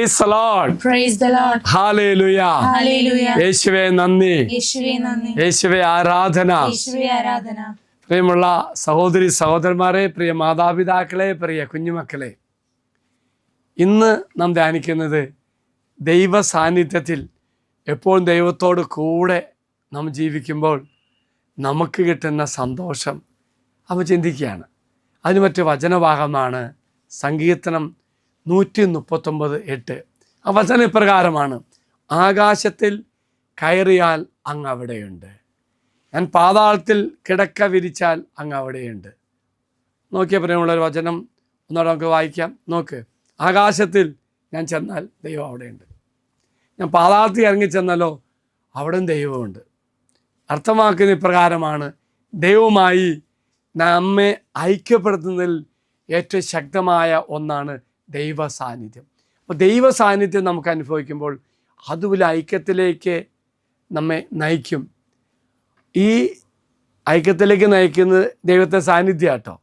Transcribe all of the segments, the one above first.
Praise the Lord. Praise the Lord. Hallelujah. Hallelujah. യേശുവേ നന്ദി. യേശുവേ നന്ദി. യേശുവേ ആരാധന. യേശുവേ ആരാധന. പ്രിയമുള്ള സഹോദരി സഹോദരന്മാരെ, പ്രിയ മാതാപിതാക്കളെ, പ്രിയ കുഞ്ഞുമക്കളെ, ഇന്ന് നാം ധ്യാനിക്കുന്നത് ദൈവ സാന്നിധ്യത്തിൽ എപ്പോഴും ദൈവത്തോട് കൂടെ നാം ജീവിക്കുമ്പോൾ നമുക്ക് കിട്ടുന്ന സന്തോഷം അവ ചിന്തിക്കുകയാണ്. അതിന് മറ്റു വചനഭാഗമാണ് സങ്കീർത്തനം 139:8. ആ വചന ഇപ്രകാരമാണ്: ആകാശത്തിൽ കയറിയാൽ അങ്ങ് അവിടെയുണ്ട്, ഞാൻ പാതാളത്തിൽ കിടക്ക വിരിച്ചാൽ അങ്ങ് അവിടെയുണ്ട്. നോക്കിയ പ്രിയമുള്ളൊരു വചനം ഒന്നോടെ നമുക്ക് വായിക്കാം. നോക്ക്, ആകാശത്തിൽ ഞാൻ ചെന്നാൽ ദൈവം അവിടെയുണ്ട്, ഞാൻ പാതാളത്തിൽ ഇറങ്ങിച്ചെന്നാലോ അവിടെയും ദൈവമുണ്ട്. അർത്ഥമാക്കുന്ന ഇപ്രകാരമാണ്: ദൈവവുമായി നമ്മെ ഐക്യപ്പെടുത്തുന്നതിൽ ഏറ്റവും ശക്തമായ ഒന്നാണ് ദൈവ സാന്നിധ്യം. അപ്പോൾ ദൈവ സാന്നിധ്യം നമുക്ക് അനുഭവിക്കുമ്പോൾ അതുപോലെ ഐക്യത്തിലേക്ക് നമ്മെ നയിക്കും. ഈ ഐക്യത്തിലേക്ക് നയിക്കുന്നത് ദൈവത്തെ സാന്നിധ്യം കേട്ടോ.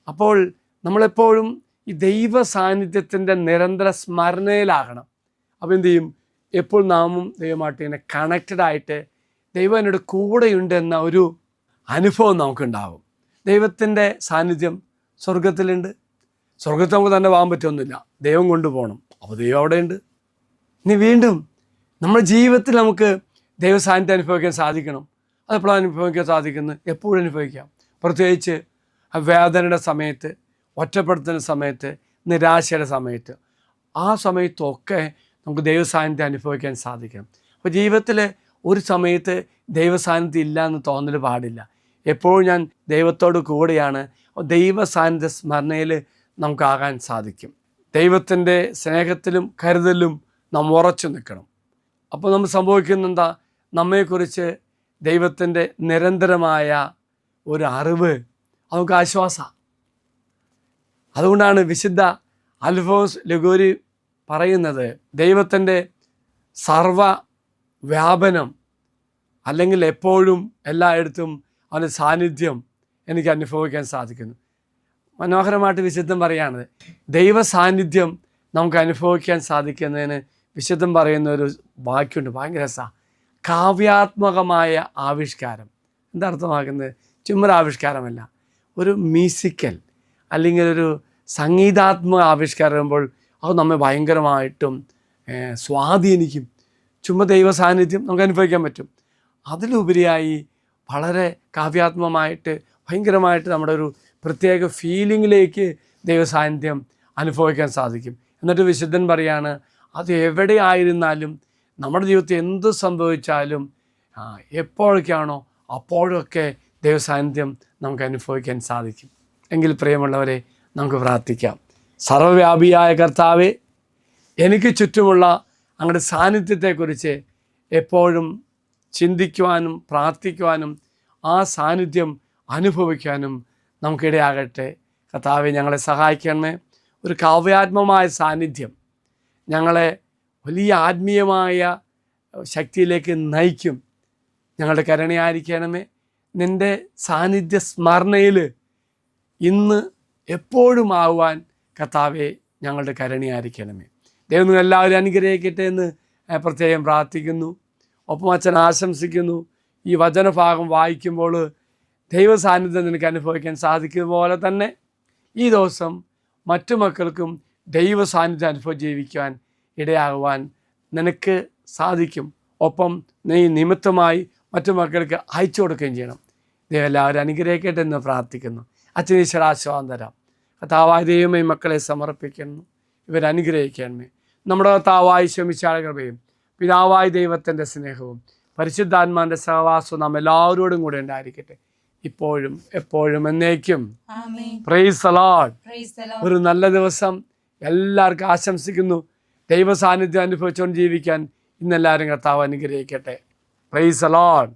അപ്പോൾ നമ്മളെപ്പോഴും ഈ ദൈവ സാന്നിധ്യത്തിൻ്റെ നിരന്തര സ്മരണയിലാകണം. അപ്പോൾ എന്തു ചെയ്യും? എപ്പോൾ നാമും ദൈവമായിട്ട് ഇങ്ങനെ കണക്റ്റഡായിട്ട് ദൈവം എന്നോട് കൂടെയുണ്ട് എന്ന ഒരു അനുഭവം നമുക്കുണ്ടാകും. ദൈവത്തിൻ്റെ സാന്നിധ്യം സ്വർഗത്തിലുണ്ട്. സ്വർഗത്തിൽ നമുക്ക് തന്നെ പോകാൻ പറ്റുമൊന്നുമില്ല, ദൈവം കൊണ്ടുപോകണം. അപ്പോൾ ദൈവം അവിടെയുണ്ട്. ഇനി വീണ്ടും നമ്മുടെ ജീവിതത്തിൽ നമുക്ക് ദൈവ സാന്നിധ്യം അനുഭവിക്കാൻ സാധിക്കണം. അതെപ്പോഴാണ് അനുഭവിക്കാൻ സാധിക്കുന്നത്? എപ്പോഴും അനുഭവിക്കാം. പ്രത്യേകിച്ച് വേദനയുടെ സമയത്ത്, ഒറ്റപ്പെടുത്തുന്ന സമയത്ത്, നിരാശയുടെ സമയത്ത്, ആ സമയത്തൊക്കെ നമുക്ക് ദൈവ സാന്നിധ്യം അനുഭവിക്കാൻ സാധിക്കണം. അപ്പോൾ ജീവിതത്തിൽ ഒരു സമയത്ത് ദൈവ സാന്നിധ്യം ഇല്ല എന്ന് തോന്നൽ പാടില്ല. എപ്പോഴും ഞാൻ ദൈവത്തോട് കൂടെയാണ്. ദൈവ സാന്നിധ്യ സ്മരണയിൽ നമുക്കാകാൻ സാധിക്കും. ദൈവത്തിൻ്റെ സ്നേഹത്തിലും കരുതലും നാം ഉറച്ചു നിൽക്കണം. അപ്പോൾ നമ്മൾ സംഭവിക്കുന്ന എന്താ? നമ്മെക്കുറിച്ച് ദൈവത്തിൻ്റെ നിരന്തരമായ ഒരു അറിവ് നമുക്ക് ആശ്വാസമാണ്. അതുകൊണ്ടാണ് വിശുദ്ധ അൽഫോൻസ് ലഗോരി പറയുന്നത്, ദൈവത്തിൻ്റെ സർവ വ്യാപനം അല്ലെങ്കിൽ എപ്പോഴും എല്ലായിടത്തും അവൻ്റെ സാന്നിധ്യം എനിക്ക് അനുഭവിക്കാൻ സാധിക്കുന്നു. മനോഹരമായിട്ട് വിശുദ്ധം പറയുകയാണ്, ദൈവ സാന്നിധ്യം നമുക്ക് അനുഭവിക്കാൻ സാധിക്കുന്നതിന് വിശുദ്ധം പറയുന്ന ഒരു വാക്യമുണ്ട്, ഭയങ്കര രസമാണ്. കാവ്യാത്മകമായ ആവിഷ്കാരം. എന്താ അർത്ഥമാക്കുന്നത്? ചുമ്മാ ആവിഷ്കാരമല്ല, ഒരു മ്യൂസിക്കൽ അല്ലെങ്കിൽ ഒരു സംഗീതാത്മക ആവിഷ്കാരം വരുമ്പോൾ അത് നമ്മെ ഭയങ്കരമായിട്ടും സ്വാധീനിക്കും. ചുമ്മാ ദൈവ സാന്നിധ്യം നമുക്ക് അനുഭവിക്കാൻ പറ്റും. അതിലുപരിയായി വളരെ കാവ്യാത്മകമായിട്ട് ഭയങ്കരമായിട്ട് നമ്മുടെ ഒരു പ്രത്യേക ഫീലിങ്ങിലേക്ക് ദൈവ സാന്നിധ്യം അനുഭവിക്കാൻ സാധിക്കും. എന്നിട്ട് വിശുദ്ധൻ പറയാണ്, അത് എവിടെ ആയിരുന്നാലും നമ്മുടെ ജീവിതത്തിൽ എന്ത് സംഭവിച്ചാലും എപ്പോഴൊക്കെയാണോ അപ്പോഴൊക്കെ ദൈവ സാന്നിധ്യം നമുക്ക് അനുഭവിക്കാൻ സാധിക്കും. എങ്കിൽ പ്രിയമുള്ളവരെ, നമുക്ക് പ്രാർത്ഥിക്കാം. സർവ്വവ്യാപിയായ കർത്താവേ, എനിക്ക് ചുറ്റുമുള്ള അങ്ങയുടെ സാന്നിധ്യത്തെക്കുറിച്ച് എപ്പോഴും ചിന്തിക്കുവാനും പ്രാർത്ഥിക്കുവാനും ആ സാന്നിധ്യം അനുഭവിക്കാനും നമുക്കിടയാകട്ടെ. കർത്താവേ, ഞങ്ങളെ സഹായിക്കണമേ. ഒരു കാവ്യാത്മകമായ സാന്നിധ്യം ഞങ്ങളെ വലിയ ആത്മീയമായ ശക്തിയിലേക്ക് നയിക്കും. ഞങ്ങളുടെ കരുണയായിരിക്കണമേ. നിൻ്റെ സാന്നിധ്യ സ്മരണയിൽ ഇന്ന് എപ്പോഴും ആകുവാൻ കർത്താവേ ഞങ്ങളുടെ കരുണയായിരിക്കണമേ. ദൈവം നിങ്ങൾ എല്ലാവരും അനുഗ്രഹിക്കട്ടെ എന്ന് പ്രത്യേകം പ്രാർത്ഥിക്കുന്നു. ഒപ്പം അച്ഛൻ ആശംസിക്കുന്നു, ഈ വചനഭാഗം വായിക്കുമ്പോൾ ദൈവ സാന്നിധ്യം നിനക്ക് അനുഭവിക്കാൻ സാധിക്കുന്ന പോലെ തന്നെ ഈ ദിവസം മറ്റു മക്കൾക്കും ദൈവ സാന്നിധ്യം അനുഭവം ജീവിക്കുവാൻ ഇടയാകുവാൻ നിനക്ക് സാധിക്കും. ഒപ്പം നീ നിമിത്തമായി മറ്റു മക്കൾക്ക് അയച്ചു കൊടുക്കുകയും ചെയ്യണം. ദൈവം എല്ലാവരും അനുഗ്രഹിക്കട്ടെ എന്ന് പ്രാർത്ഥിക്കുന്നു. അച്ഛൻ ഈശ്വരാശ്വാസം തരാം. കർത്താവായ ദൈവമേ, മക്കളെ സമർപ്പിക്കുന്നു, ഇവരനുഗ്രഹിക്കണമേ. നമ്മുടെ കർത്താവായ ശമിച്ചാൽ കൃപയും പിതാവായ ദൈവത്തിൻ്റെ സ്നേഹവും പരിശുദ്ധാത്മാവിൻ്റെ സഹവാസവും നാം എല്ലാവരോടും കൂടെ ഉണ്ടായിരിക്കട്ടെ, ഇപ്പോഴും എപ്പോഴും എന്നേക്കും. Praise the Lord. ഒരു നല്ല ദിവസം എല്ലാവർക്കും ആശംസിക്കുന്നു. ദൈവ സാന്നിധ്യം അനുഭവിച്ചുകൊണ്ട് ജീവിക്കാൻ ഇന്നെല്ലാവരും കർത്താവ് അനുഗ്രഹിക്കട്ടെ. Praise the Lord.